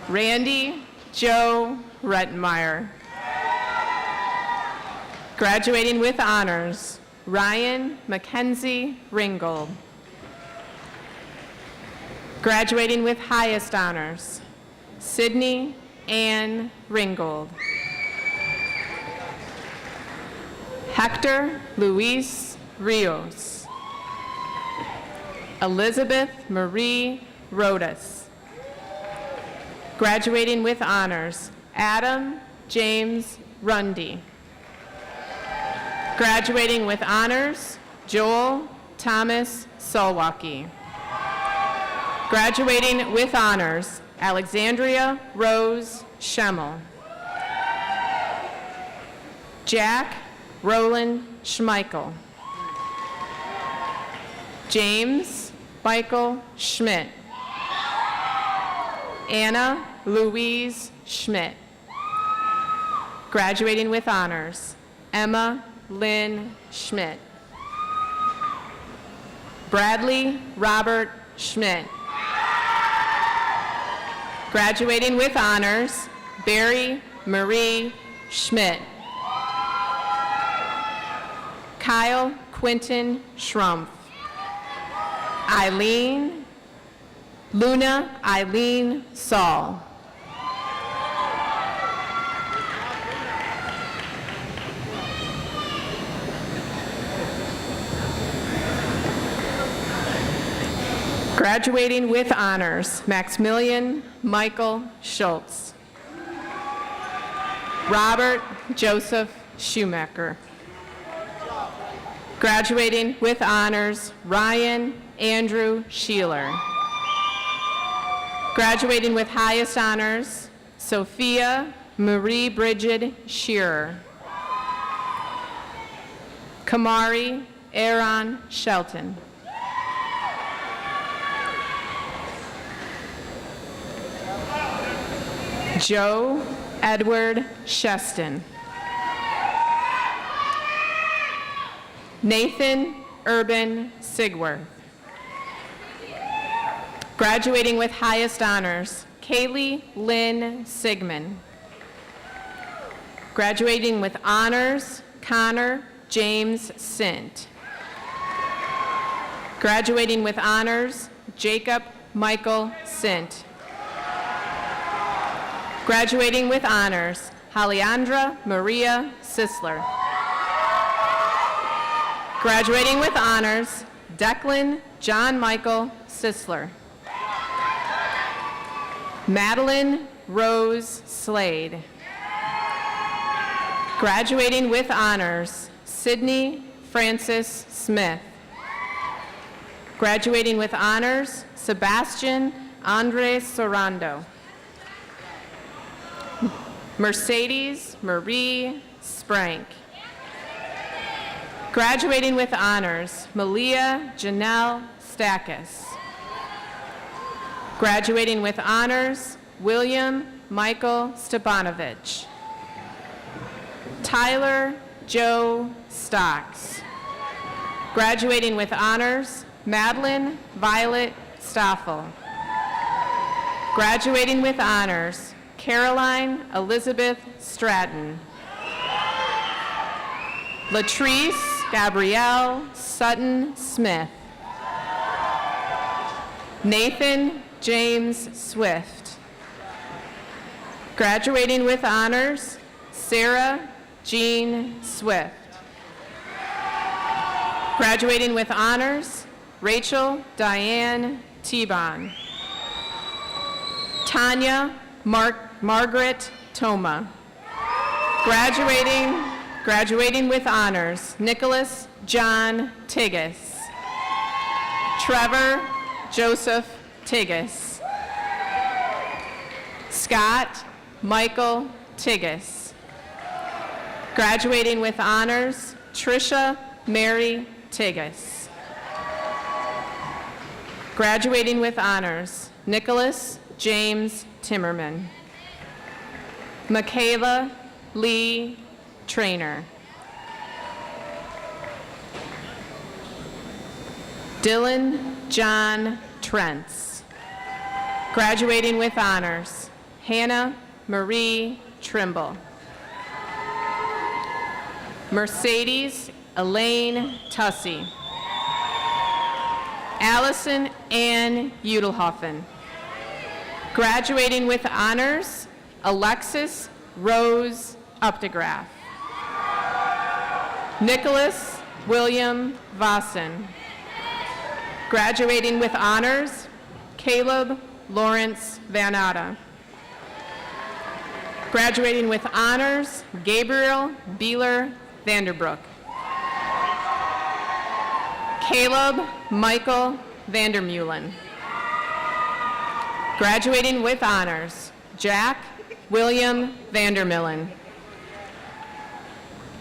Randy Joe Rettenmeyer. Graduating with honors, Ryan Mackenzie Ringgold. Graduating with highest honors, Sydney Ann Ringgold. Hector Luis Rios. Elizabeth Marie Rodas. Graduating with honors, Adam James Rundy. Graduating with honors, Joel Thomas Solwaki. Graduating with honors, Alexandria Rose Schemmel. Jack Roland Schmeichel. James Michael Schmidt. Anna Louise Schmidt. Graduating with honors, Emma Lynn Schmidt. Bradley Robert Schmidt. Graduating with honors, Barry Marie Schmidt. Kyle Quinton Schrumpf. Luna Eileen Saul. Graduating with honors, Maximilian Michael Schultz. Robert Joseph Schumacher. Graduating with honors, Ryan Andrew Sheeler. Graduating with highest honors, Sophia Marie Bridget Shearer. Kamari Aaron Shelton. Joe Edward Sheston. Nathan Urban Sigworth. Graduating with highest honors, Kaylee Lynn Sigmund. Graduating with honors, Connor James Sint. Graduating with honors, Jacob Michael Sint. Graduating with honors, Haliandra Maria Sisler. Graduating with honors, Declan John Michael Sisler. Madeline Rose Slade. Graduating with honors, Sydney Francis Smith. Graduating with honors, Sebastian Andres Sorando. Mercedes Marie Sprank. Graduating with honors, Malia Janelle Stackis. Graduating with honors, William Michael Stepanovich. Tyler Joe Stocks. Graduating with honors, Madeline Violet Stoffel. Graduating with honors, Caroline Elizabeth Stratton. Latrice Gabrielle Sutton Smith. Nathan James Swift. Graduating with honors, Sarah Jean Swift. Graduating with honors, Rachel Diane Tebon. Tanya Margaret Toma. Graduating with honors, Nicholas John Tigas. Trevor Joseph Tigas. Scott Michael Tigas. Graduating with honors, Tricia Mary Tigas. Graduating with honors, Nicholas James Timmerman. Michaela Lee Trainer. Dylan John Trentz. Graduating with honors, Hannah Marie Trimble. Mercedes Elaine Tussey. Allison Ann Udelhoffen. Graduating with honors, Alexis Rose Updegraff. Nicholas William Vossen. Graduating with honors, Caleb Lawrence Vanata. Graduating with honors, Gabriel Beeler Vanderbrook. Caleb Michael Vandermeulen. Graduating with honors, Jack William Vandermillen.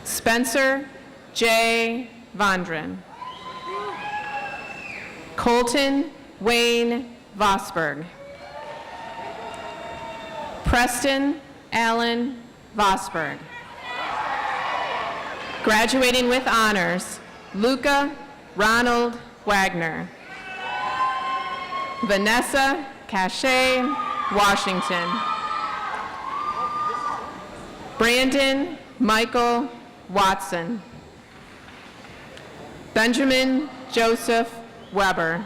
Spencer J. Vondren. Colton Wayne Vosberg. Preston Allen Vosberg. Graduating with honors, Luca Ronald Wagner. Vanessa Cache Washington. Brandon Michael Watson. Benjamin Joseph Weber.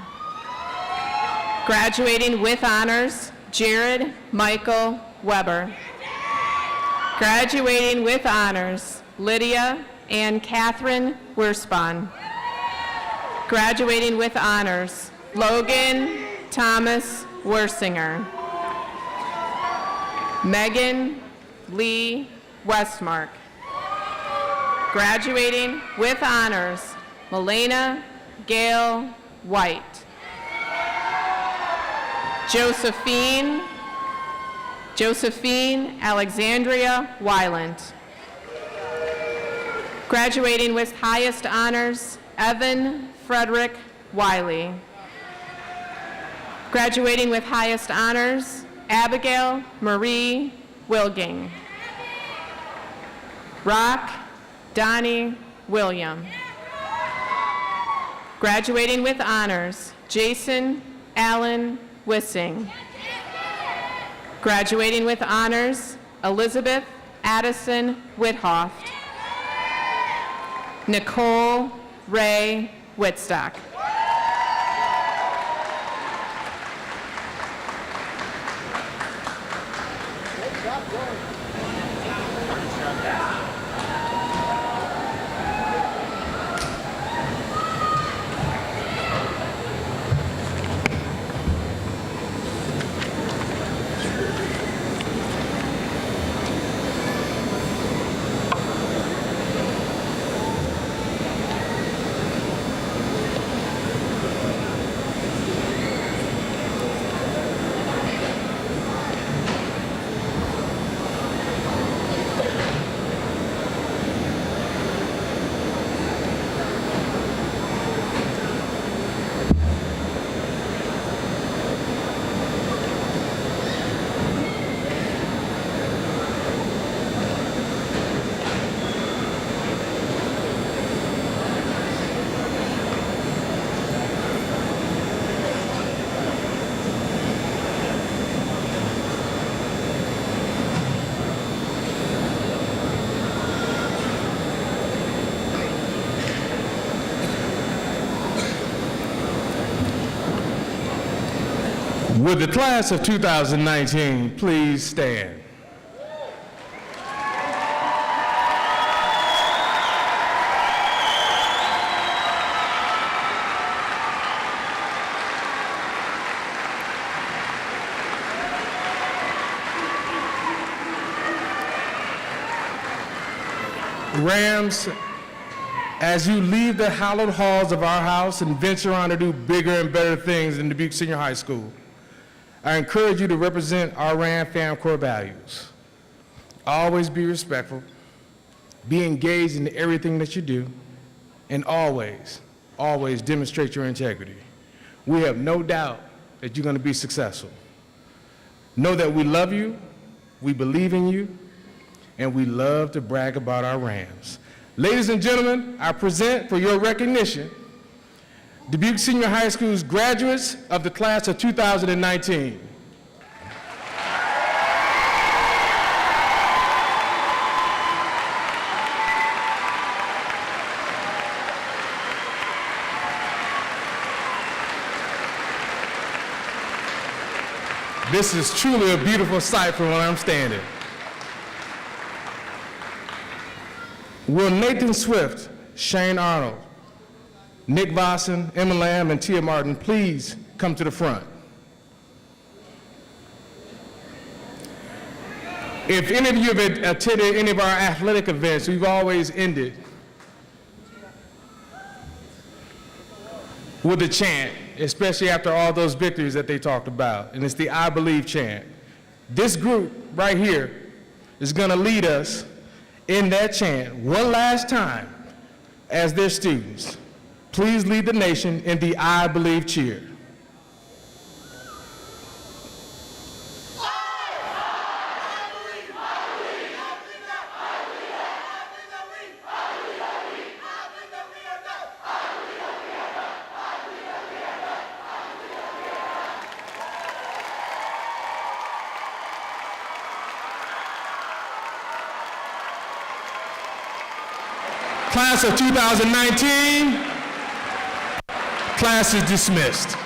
Graduating with honors, Jared Michael Weber. Graduating with honors, Lydia and Catherine Wirspan. Graduating with honors, Logan Thomas Wersinger. Megan Lee Westmark. Graduating with honors, Melena Gail White. Josephine Alexandria Wylant. Graduating with highest honors, Evan Frederick Wiley. Graduating with highest honors, Abigail Marie Wilging. Rock Donnie William. Graduating with honors, Jason Allen Wissing. Graduating with honors, Elizabeth Addison Withoft. Nicole Ray Whitstock.
Would the class of 2019 please stand? Rams, as you leave the hallowed halls of our house and venture on to do bigger and better things in Dubuque Senior High School, I encourage you to represent our Ram Fam core values. Always be respectful, be engaged in everything that you do, and always, always demonstrate your integrity. We have no doubt that you're going to be successful. Know that we love you, we believe in you, and we love to brag about our Rams. Ladies and gentlemen, I present for your recognition Dubuque Senior High School's graduates of the class of 2019. This is truly a beautiful sight from where I'm standing. Will Nathan Swift, Shane Arnold, Nick Vossen, Emma Lamb, and Tia Martin please come to the front? If any of you have attended any of our athletic events, we've always ended with a chant, especially after all those victories that they talked about, and it's the I Believe chant. This group right here is going to lead us in that chant one last time as their students. Please lead the nation in the I Believe cheer. Class of 2019, class is dismissed.